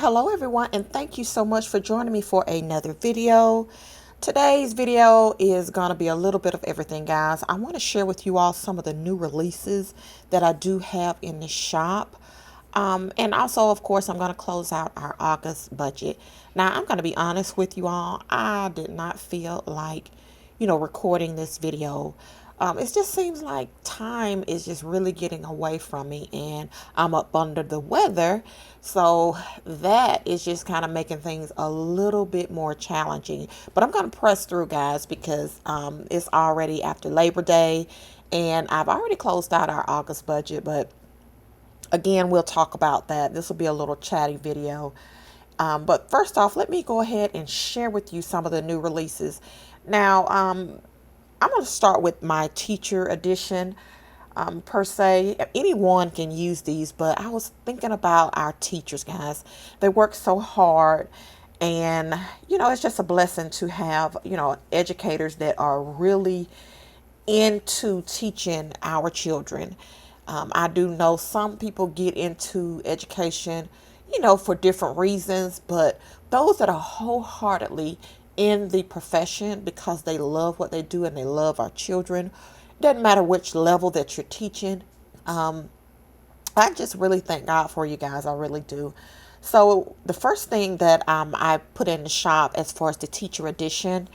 Hello everyone, and thank you so much for joining me for another video. Today's video is going to be a little bit of everything, guys. I want to share with you all some of the new releases that I do have in the shop. And also, of course, I'm going to close out our August budget. Now, I'm going to be honest with you all. I did not feel like, recording this video. It just seems like time is just really getting away from me, and I'm up under the weather. So that is just kind of making things a little bit more challenging. But I'm going to press through, guys, because it's already after Labor Day, and I've already closed out our August budget. But again, we'll talk about that. This will be a little chatty video. But first off, let me go ahead and share with you some of the new releases. Now, I'm going to start with my teacher edition. Per se, anyone can use these, but I was thinking about our teachers, guys. They work so hard, and it's just a blessing to have educators that are really into teaching our children. I do know some people get into education for different reasons, but those that are wholeheartedly in the profession because they love what they do and they love our children, doesn't matter which level that you're teaching. I just really thank God for you guys. I really do. So the first thing that I put in the shop as far as the teacher edition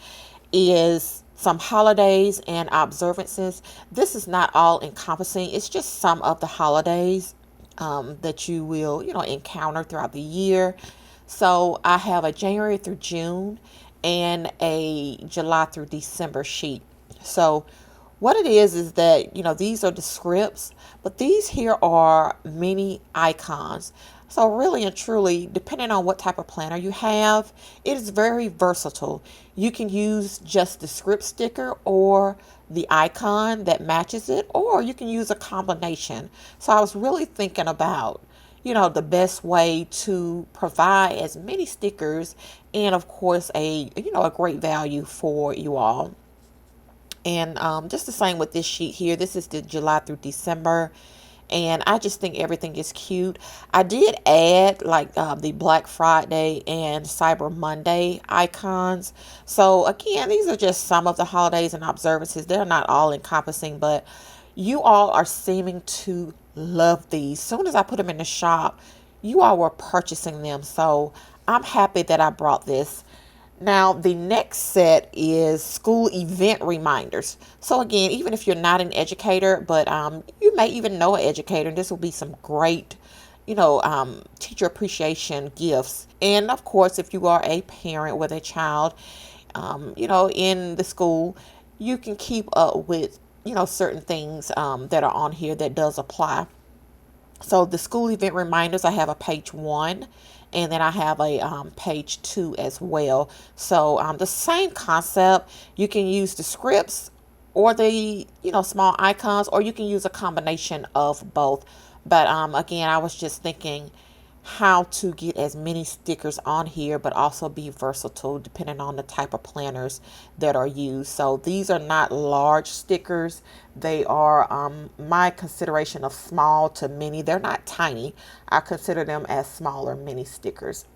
is some holidays and observances. This is not all encompassing. It's just some of the holidays that you will, encounter throughout the year. So I have a January through June and a July through December sheet. So what it is that, these are the scripts, but these here are mini icons. So really and truly, depending on what type of planner you have, it is very versatile. You can use just the script sticker or the icon that matches it, or you can use a combination. So I was really thinking about, the best way to provide as many stickers and of course a great value for you all. And just the same with this sheet here. This is the July through December. And I just think everything is cute. I did add like the Black Friday and Cyber Monday icons. So again, these are just some of the holidays and observances. They're not all encompassing, but you all are seeming to love these. As soon as I put them in the shop, you all were purchasing them. So I'm happy that I brought this. Now, the next set is school event reminders. So again, even if you're not an educator, but you may even know an educator, and this will be some great, teacher appreciation gifts. And of course, if you are a parent with a child, in the school, you can keep up with, certain things that are on here that does apply. So the school event reminders, I have a page 1, and then I have a page 2 as well. So the same concept. You can use the scripts or the small icons, or you can use a combination of both. But again, I was just thinking how to get as many stickers on here, but also be versatile depending on the type of planners that are used. So these are not large stickers. They are my consideration of small to mini. They're not tiny. I consider them as smaller mini stickers.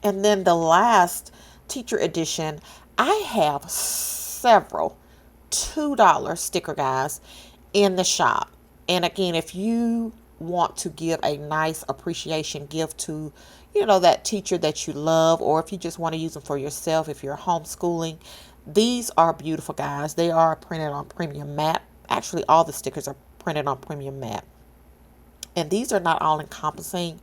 And then the last teacher edition, I have several $2 sticker guys in the shop. And again, if you want to give a nice appreciation gift to that teacher that you love, or if you just want to use them for yourself, if you're homeschooling, these are beautiful, guys. They are printed on premium matte. Actually, all the stickers are printed on premium matte, and these are not all encompassing,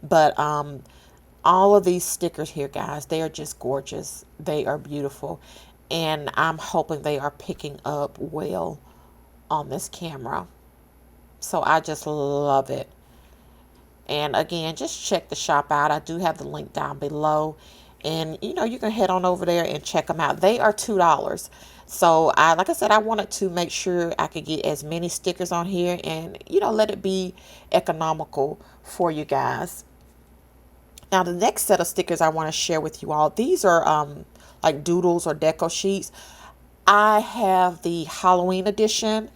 but all of these stickers here, guys, they are just gorgeous. They are beautiful, and I'm hoping they are picking up well on this camera. So I just love it. And again, just check the shop out. I do have the link down below. And, you can head on over there and check them out. They are $2. So, like I said, I wanted to make sure I could get as many stickers on here and, let it be economical for you guys. Now, the next set of stickers I want to share with you all, these are like doodles or deco sheets. I have the Halloween edition.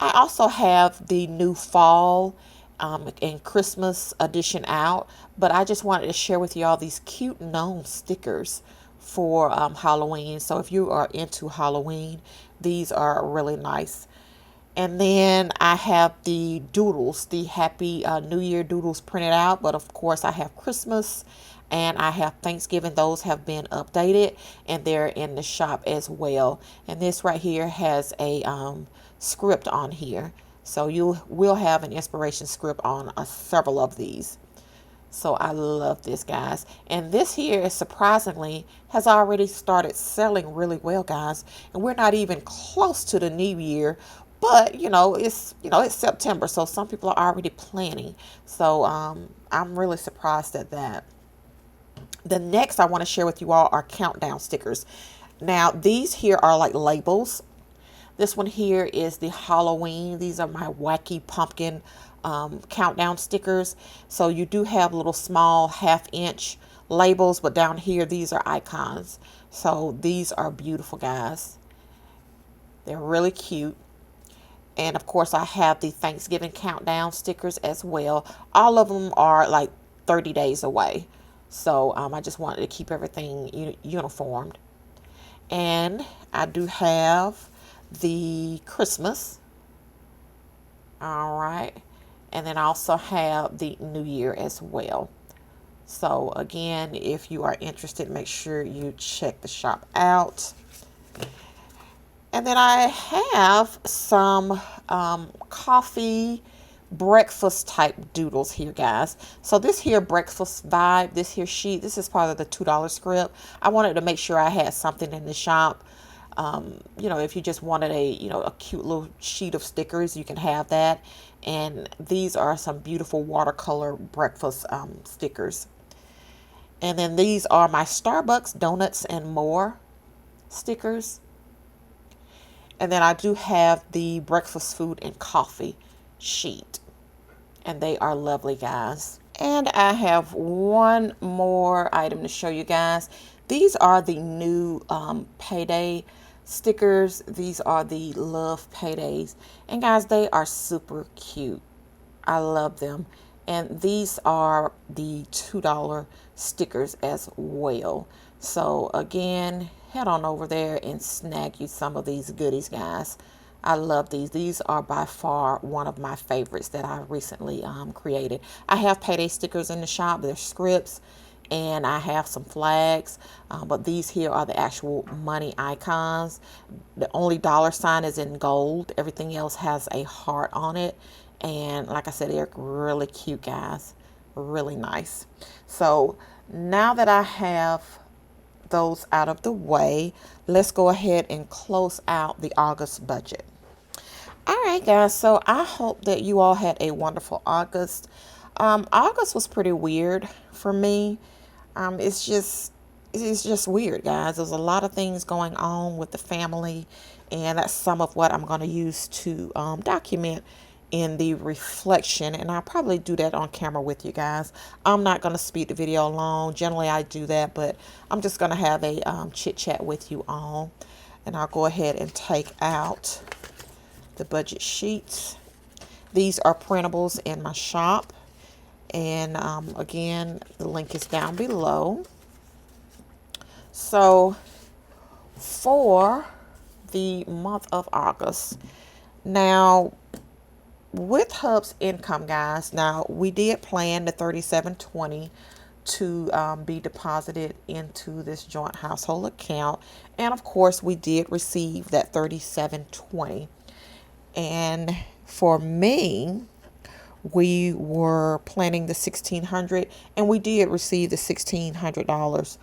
I also have the new fall and Christmas edition out, but I just wanted to share with you all these cute gnome stickers for Halloween. So if you are into Halloween, these are really nice. And then I have the doodles, the Happy New Year doodles printed out. But of course, I have Christmas and I have Thanksgiving. Those have been updated and they're in the shop as well. And this right here has a script on here. So you will have an inspiration script on several of these. So I love this, guys. And this here is surprisingly has already started selling really well, guys. And we're not even close to the new year. But, it's September. So some people are already planning. So I'm really surprised at that. The next I want to share with you all are countdown stickers. Now, these here are like labels. This one here is the Halloween. These are my wacky pumpkin countdown stickers. So you do have little small 1/2-inch labels, but down here these are icons. So these are beautiful, guys. They're really cute. And of course I have the Thanksgiving countdown stickers as well. All of them are like 30 days away. So I just wanted to keep everything uniformed. And I do have the Christmas. All right. And then I also have the New Year as well. So again, if you are interested, make sure you check the shop out. And then I have some coffee breakfast type doodles here, guys. So this here breakfast vibe, this here sheet, this is part of the $2 script. I wanted to make sure I had something in the shop. If you just wanted a cute little sheet of stickers, you can have that. And these are some beautiful watercolor breakfast stickers. And then these are my Starbucks donuts and more stickers. And then I do have the breakfast food and coffee sheet. And they are lovely, guys. And I have one more item to show you guys. These are the new payday stickers. These are the love paydays. And guys, they are super cute. I love them. And these are the $2 stickers as well. So again, head on over there and snag you some of these goodies, guys. I love these. These are by far one of my favorites that I recently created. I have payday stickers in the shop. They're scripts. And I have some flags. But these here are the actual money icons. The only $sign is in gold. Everything else has a heart on it. And like I said, they're really cute, guys. Really nice. So now that I have those out of the way, let's go ahead and close out the August budget. All right, guys, so I hope that you all had a wonderful August. August was pretty weird for me. It's just weird, guys. There's a lot of things going on with the family, and that's some of what I'm going to use to document in the reflection, and I'll probably do that on camera with you guys. I'm not going to speed the video along. Generally I do that, but I'm just going to have a chit chat with you all. And I'll go ahead and take out the budget sheets. These are printables in my shop, and again, the link is down below. So for the month of August, now with Hub's income, guys, now we did plan the $37.20 to be deposited into this joint household account, and of course we did receive that $37.20. And for me, we were planning the $1,600, and we did receive the $1,600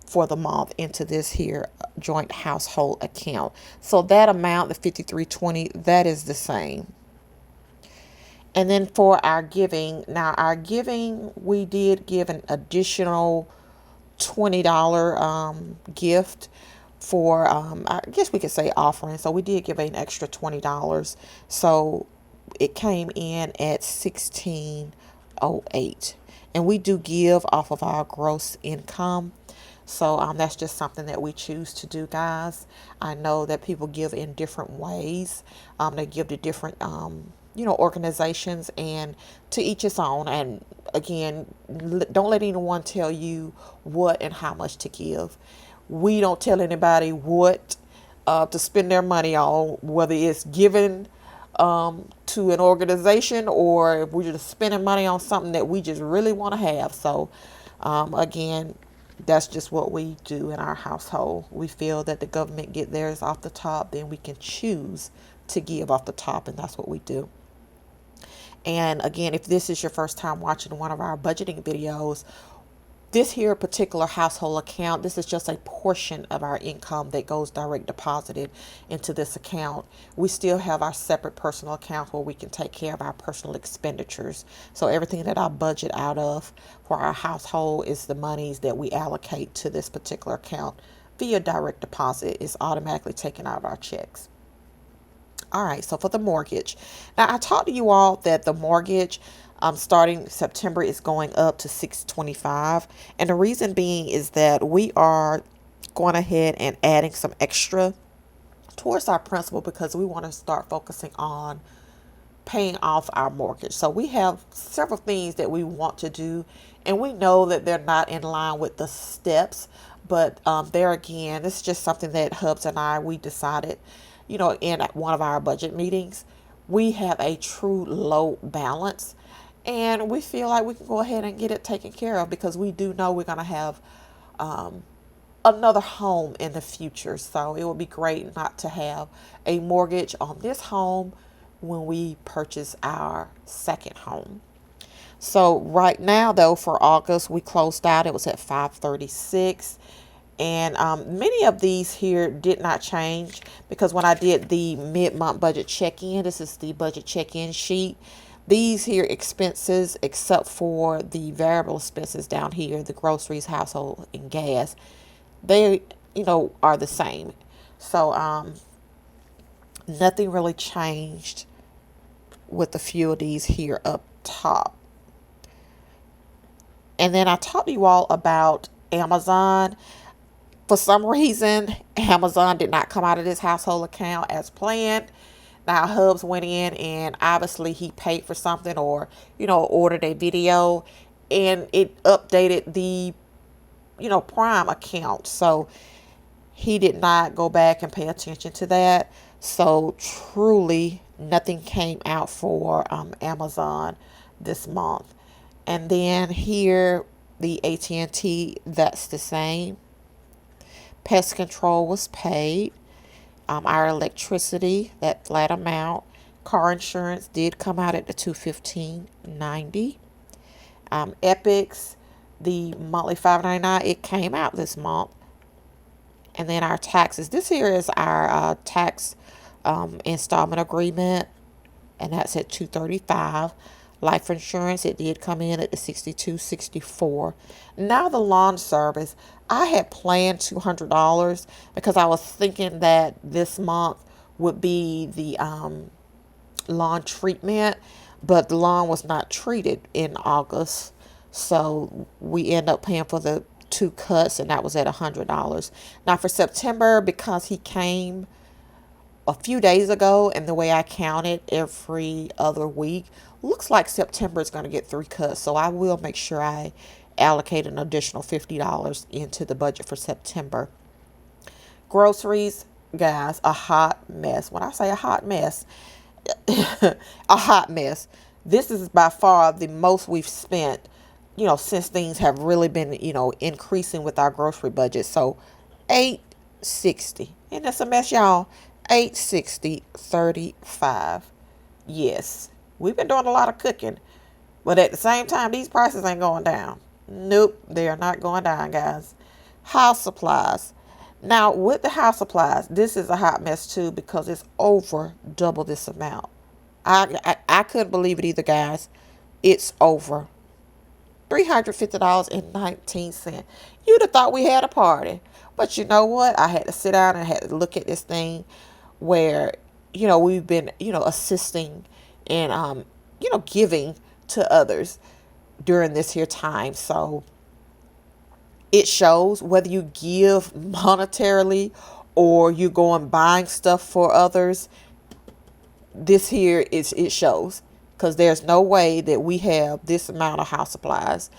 for the month into this here joint household account. So that amount, the $53.20, that is the same. And then for our giving, now our giving, we did give an additional $20 gift for, I guess we could say offering. So we did give an extra $20. So it came in at $1,608. And we do give off of our gross income. So that's just something that we choose to do, guys. I know that people give in different ways. They give to different organizations, and to each its own. And again, don't let anyone tell you what and how much to give. We don't tell anybody what to spend their money on, whether it's given to an organization or if we're just spending money on something that we just really want to have. So, again, that's just what we do in our household. We feel that the government get theirs off the top, then we can choose to give off the top, and that's what we do. And again, if this is your first time watching one of our budgeting videos, this here particular household account, this is just a portion of our income that goes direct deposited into this account. We still have our separate personal accounts where we can take care of our personal expenditures. So everything that I budget out of for our household is the monies that we allocate to this particular account via direct deposit. It's automatically taken out of our checks. All right, so for the mortgage. Now, I talked to you all that the mortgage starting September is going up to $625. And the reason being is that we are going ahead and adding some extra towards our principal because we want to start focusing on paying off our mortgage. So we have several things that we want to do, and we know that they're not in line with the steps. But there again, it's just something that Hubs and we decided, in one of our budget meetings, we have a true low balance, and we feel like we can go ahead and get it taken care of because we do know we're going to have another home in the future. So it would be great not to have a mortgage on this home when we purchase our second home. So right now, though, for August, we closed out. It was at $536. And many of these here did not change because when I did the mid-month budget check-in, this is the budget check-in sheet. These here expenses, except for the variable expenses down here, the groceries, household, and gas, they, are the same. So nothing really changed with a few of these here up top. And then I talked to you all about Amazon. For some reason, Amazon did not come out of this household account as planned. Now, Hubs went in and obviously he paid for something or, ordered a video, and it updated the, Prime account. So he did not go back and pay attention to that. So truly nothing came out for Amazon this month. And then here, the AT&T, that's the same. Pest control was paid. Our electricity, that flat amount. Car insurance did come out at the $215.90. Epics, the monthly $5.99, it came out this month. And then our taxes. This here is our tax installment agreement, and that's at $235. Life insurance, it did come in at the $62.64. Now the lawn service, I had planned $200 because I was thinking that this month would be the lawn treatment, but the lawn was not treated in August, so we end up paying for the 2 cuts, and that was at $100. Now for September, because he came a few days ago, and the way I counted every other week, looks like September is going to get 3 cuts. So I will make sure I allocate an additional $50 into the budget for September. Groceries, guys, a hot mess. When I say a hot mess, a hot mess. This is by far the most we've spent, since things have really been, increasing with our grocery budget. So $860. And that's a mess, y'all. $860.35. Yes, we've been doing a lot of cooking, but at the same time, these prices ain't going down. Nope, they are not going down, guys. House supplies. Now, with the house supplies, this is a hot mess too because it's over double this amount. I couldn't believe it either, guys. It's over $350.19. You'd have thought we had a party. But you know what? I had to sit down and had to look at this thing where, we've been, assisting and, giving to others during this here time. So it shows whether you give monetarily or you go and buying stuff for others. this here is, it shows, because there's no way that we have this amount of house supplies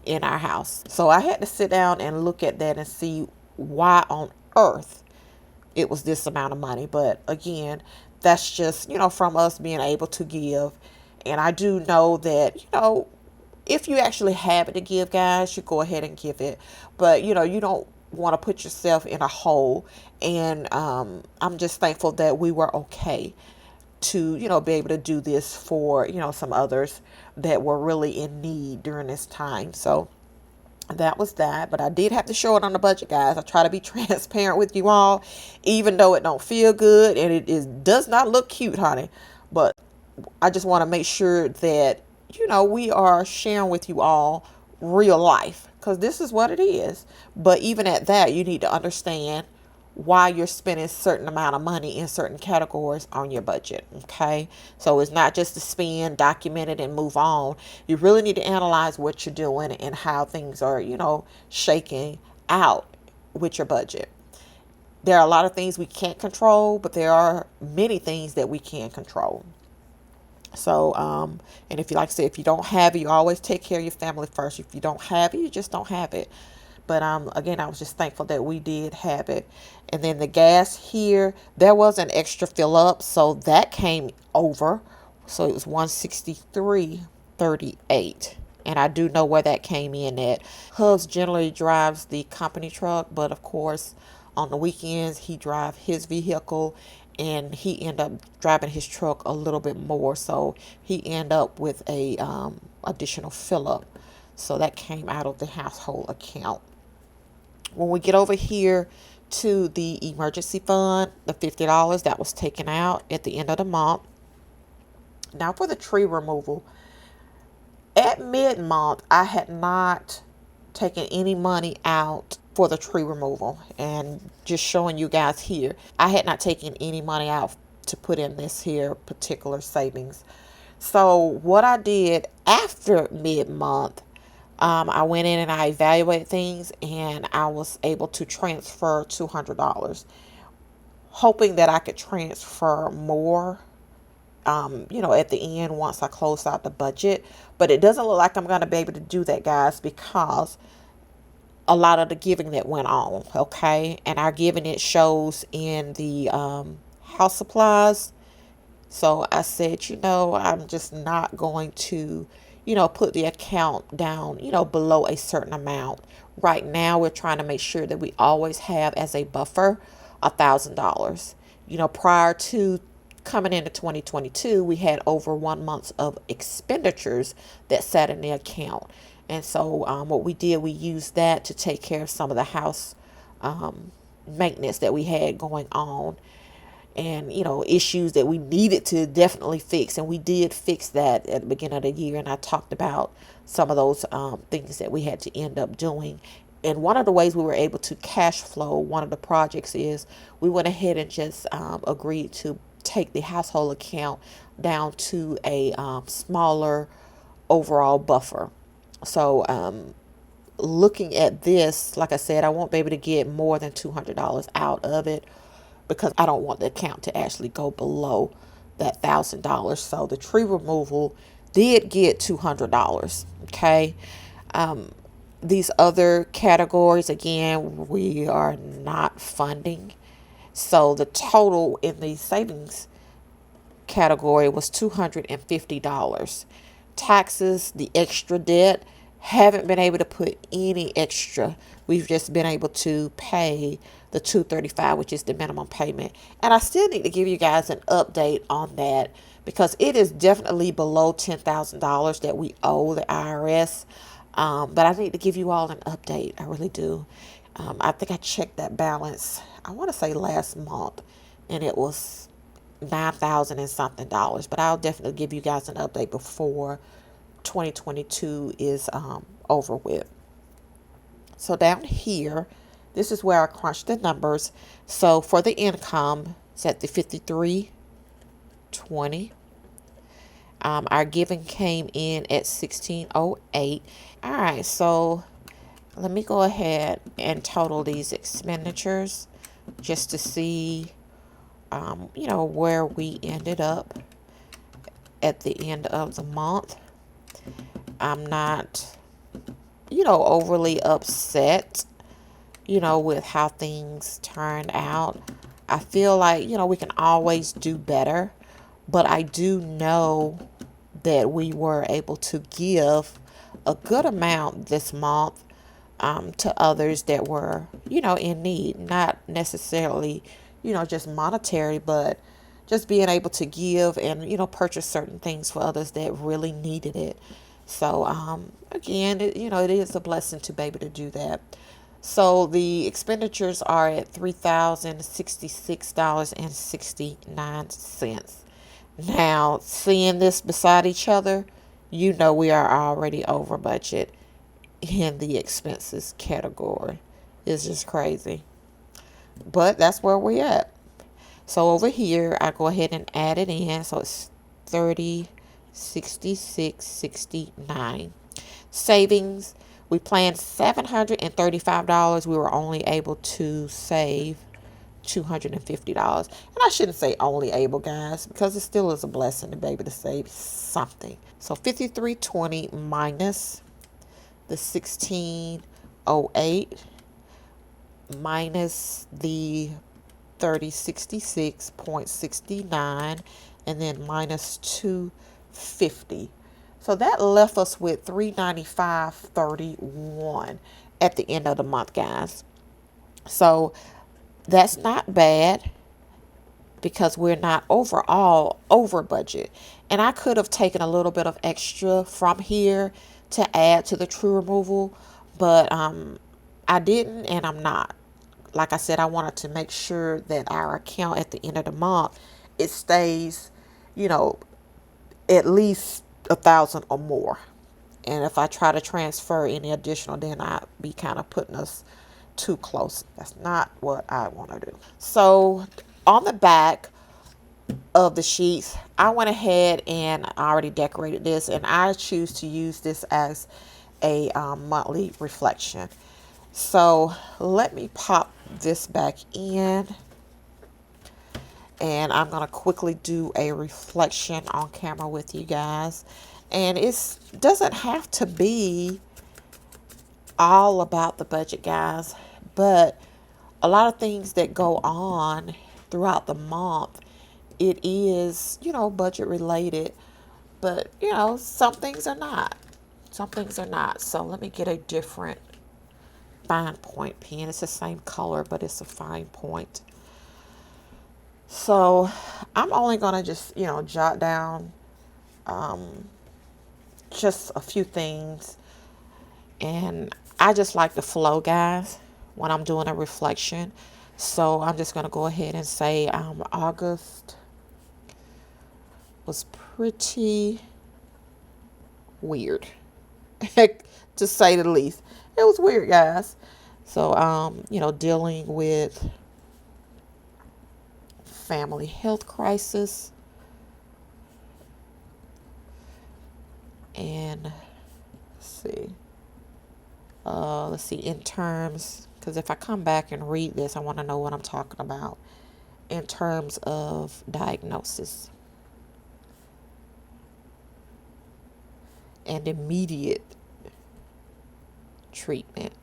in our house. So I had to sit down and look at that and see why on earth it was this amount of money. But again, that's just, from us being able to give. And I do know that, if you actually have it to give, guys, you go ahead and give it. But, you don't want to put yourself in a hole. And I'm just thankful that we were okay to, be able to do this for, some others that were really in need during this time. So that was that. But I did have to show it on the budget, guys. I try to be transparent with you all, even though it don't feel good and does not look cute, honey. But I just want to make sure that, we are sharing with you all real life, because this is what it is. But even at that, you need to understand why you're spending a certain amount of money in certain categories on your budget. Okay, so it's not just to spend, document it, and move on. You really need to analyze what you're doing and how things are, shaking out with your budget. There are a lot of things we can't control, but there are many things that we can control. So, and if you, like I said, if you don't have it, you always take care of your family first. If you don't have it, you just don't have it. But again, I was just thankful that we did have it. And then the gas here, there was an extra fill up, so that came over. So it was 163.38. And I do know where that came in at. Hubs generally drives the company truck, but of course, on the weekends, he drives his vehicle, and he ended up driving his truck a little bit more. So he ended up with a additional fill up. So that came out of the household account. When we get over here to the emergency fund, the $50 that was taken out at the end of the month. Now for the tree removal, at mid-month, I had not taken any money out for the tree removal. And just showing you guys here, I had not taken any money out to put in this here particular savings. So what I did after mid-month, I went in and I evaluated things, and I was able to transfer $200, hoping that I could transfer more, at the end once I close out the budget. But it doesn't look like I'm going to be able to do that, guys, because a lot of the giving that went on, okay? And our giving, it shows in the house supplies. So I said, I'm just not going to, put the account down, below a certain amount. Right now, we're trying to make sure that we always have as a buffer $1,000. Prior to coming into 2022, we had over 1 month of expenditures that sat in the account. And so what we did, we used that to take care of some of the house maintenance that we had going on, and issues that we needed to definitely fix. And we did fix that at the beginning of the year, and I talked about some of those things that we had to end up doing. And one of the ways we were able to cash flow one of the projects is we went ahead and just agreed to take the household account down to a smaller overall buffer. So looking at this, like I said, I won't be able to get more than $200 out of it, because I don't want the account to actually go below that $1,000. So the tree removal did get $200. Okay. These other categories, again, we are not funding. So the total in the savings category was $250. Taxes, the extra debt, haven't been able to put any extra. We've just been able to pay the $235, which is the minimum payment. And I still need to give you guys an update on that, because it is definitely below $10,000 that we owe the IRS. But I need to give you all an update. I really do. I think I checked that balance, I want to say last month, and it was $9,000 and something. But I'll definitely give you guys an update before 2022 is over with. So down here, this is where I crunched the numbers. So for the income, it's at the 53.20. Our giving came in at 1608. All right, so let me go ahead and total these expenditures just to see, where we ended up. at the end of the month. I'm not, overly upset, with how things turned out. I feel like, we can always do better, but I do know that we were able to give a good amount this month to others that were, in need, not necessarily, just monetary, but just being able to give and, purchase certain things for others that really needed it. So, again, it is a blessing to be able to do that. So the expenditures are at $3,066.69. Now, seeing this beside each other, we are already over budget in the expenses category. It's just crazy. But that's where we're at. So over here, I go ahead and add it in. So it's 30.66.69. Savings, we planned $735. We were only able to save $250. And I shouldn't say only able, guys, because it still is a blessing to be able to save something. So 5320 minus the 1608 minus the 3066.69 and then minus 250. So that left us with $395.31 at the end of the month, guys. So that's not bad because we're not overall over budget. And I could have taken a little bit of extra from here to add to the true removal, but I didn't, and I'm not. Like I said, I wanted to make sure that our account at the end of the month, it stays, at least 1,000 or more. And if I try to transfer any additional, then I'd be kind of putting us too close. That's not what I want to do. So on the back of the sheets, I went ahead and I already decorated this, and I choose to use this as a monthly reflection. So let me pop this back in, and I'm going to quickly do a reflection on camera with you guys. And it doesn't have to be all about the budget, guys, but a lot of things that go on throughout the month, it is, budget related, but, some things are not. Some things are not. So let me get a different fine point pen. It's the same color, but it's a fine point. So I'm only going to just, jot down just a few things. And I just like the flow, guys, when I'm doing a reflection. So I'm just going to go ahead and say August was pretty weird, to say the least. It was weird, guys. So, dealing with family health crisis. And let's see, in terms, because if I come back and read this, I want to know what I'm talking about in terms of diagnosis and immediate treatment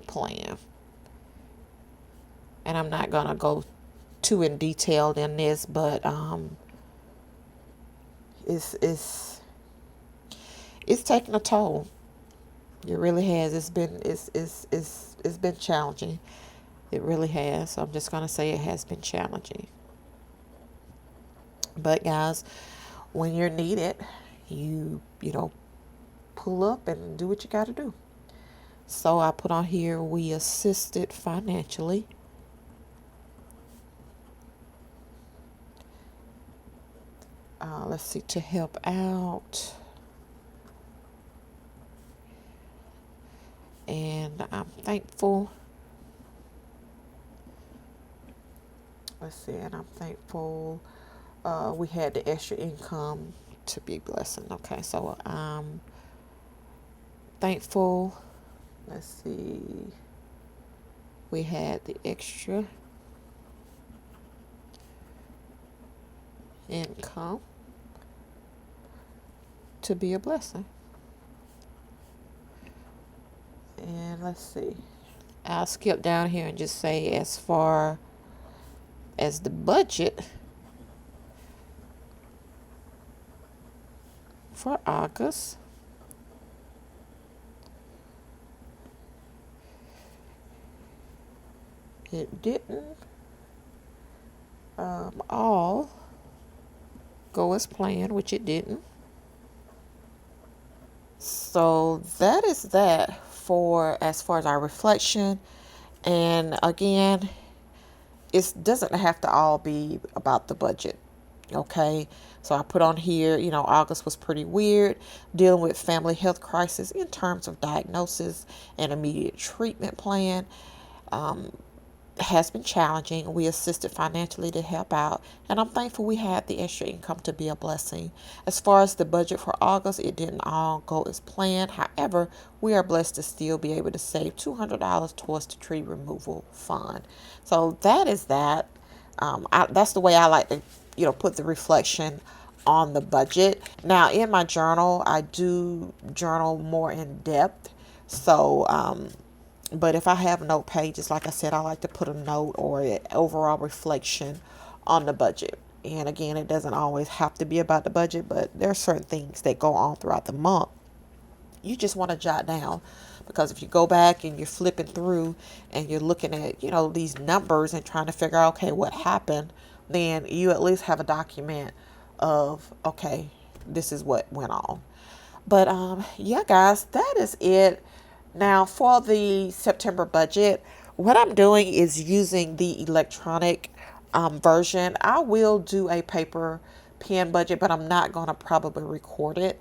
plan. And I'm not going to go too in detail in this, but it's taking a toll. It really has. It's been challenging. It really has. So I'm just going to say it has been challenging. But guys, when you're needed, you pull up and do what you got to do. So I put on here, we assisted financially. Let's see, to help out. And I'm thankful. Let's see, and I'm thankful we had the extra income to be a blessing. Okay, so I'm thankful. Let's see, we had the extra. income to be a blessing. And let's see. I'll skip down here and just say as far as the budget for August, it didn't all go as planned, which it didn't. So that is that for as far as our reflection. And again, it doesn't have to all be about the budget. Okay, so I put on here, August was pretty weird, dealing with family health crisis in terms of diagnosis and immediate treatment plan. Has been challenging. We assisted financially to help out, and I'm thankful we had the extra income to be a blessing. As far as the budget for August, it didn't all go as planned. However, we are blessed to still be able to save $200 towards the tree removal fund. So that is that. That's the way I like to, put the reflection on the budget. Now, in my journal, I do journal more in depth. So, but if I have note pages, like I said, I like to put a note or an overall reflection on the budget. And again, it doesn't always have to be about the budget, but there are certain things that go on throughout the month you just want to jot down, because if you go back and you're flipping through and you're looking at these numbers and trying to figure out, okay, what happened, then you at least have a document of, okay, this is what went on. But yeah, guys, that is it. Now, for the September budget, what I'm doing is using the electronic version. I will do a paper pen budget, but I'm not going to probably record it.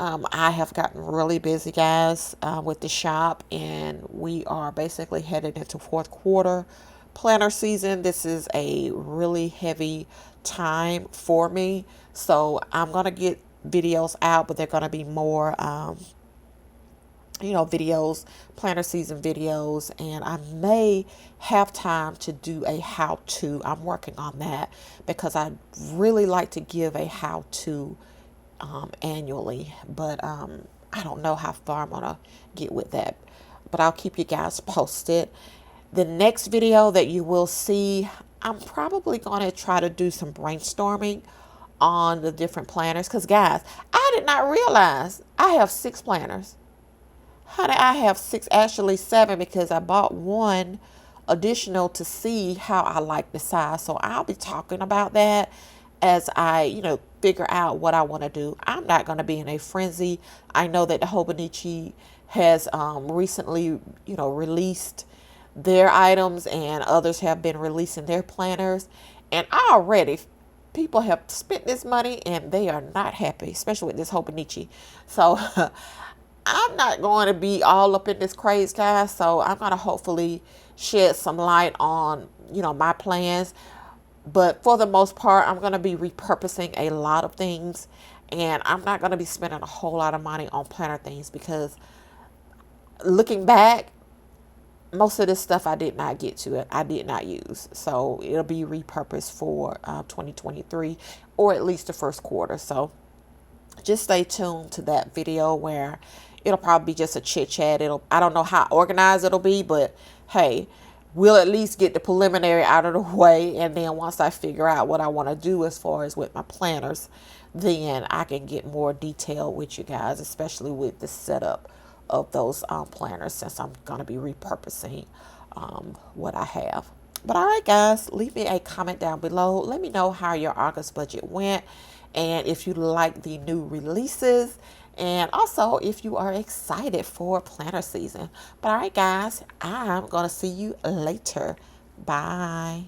I have gotten really busy, guys, with the shop, and we are basically headed into fourth quarter planner season. This is a really heavy time for me, so I'm going to get videos out, but they're going to be more videos, planner season videos, and I may have time to do a how-to. I'm working on that because I really like to give a how-to annually, but I don't know how far I'm gonna get with that, but I'll keep you guys posted. The next video that you will see, I'm probably gonna try to do some brainstorming on the different planners, because guys, I did not realize I have 6 planners. Honey, I have 6, actually 7, because I bought one additional to see how I like the size. So I'll be talking about that as I, figure out what I want to do. I'm not going to be in a frenzy. I know that the Hobonichi has recently, released their items, and others have been releasing their planners. And already people have spent this money and they are not happy, especially with this Hobonichi. So I'm not going to be all up in this craze, guys. So I'm going to hopefully shed some light on, my plans. But for the most part, I'm going to be repurposing a lot of things. And I'm not going to be spending a whole lot of money on planner things, because looking back, most of this stuff I did not get to it. I did not use. So it'll be repurposed for 2023, or at least the first quarter. So just stay tuned to that video, where it'll probably be just a chit chat. I don't know how organized it'll be, but hey, we'll at least get the preliminary out of the way. And then once I figure out what I want to do as far as with my planners, then I can get more detailed with you guys, especially with the setup of those planners, since I'm going to be repurposing what I have. But all right, guys, leave me a comment down below. Let me know how your August budget went, and if you like the new releases, and also if you are excited for planner season. But all right, guys, I'm going to see you later. Bye.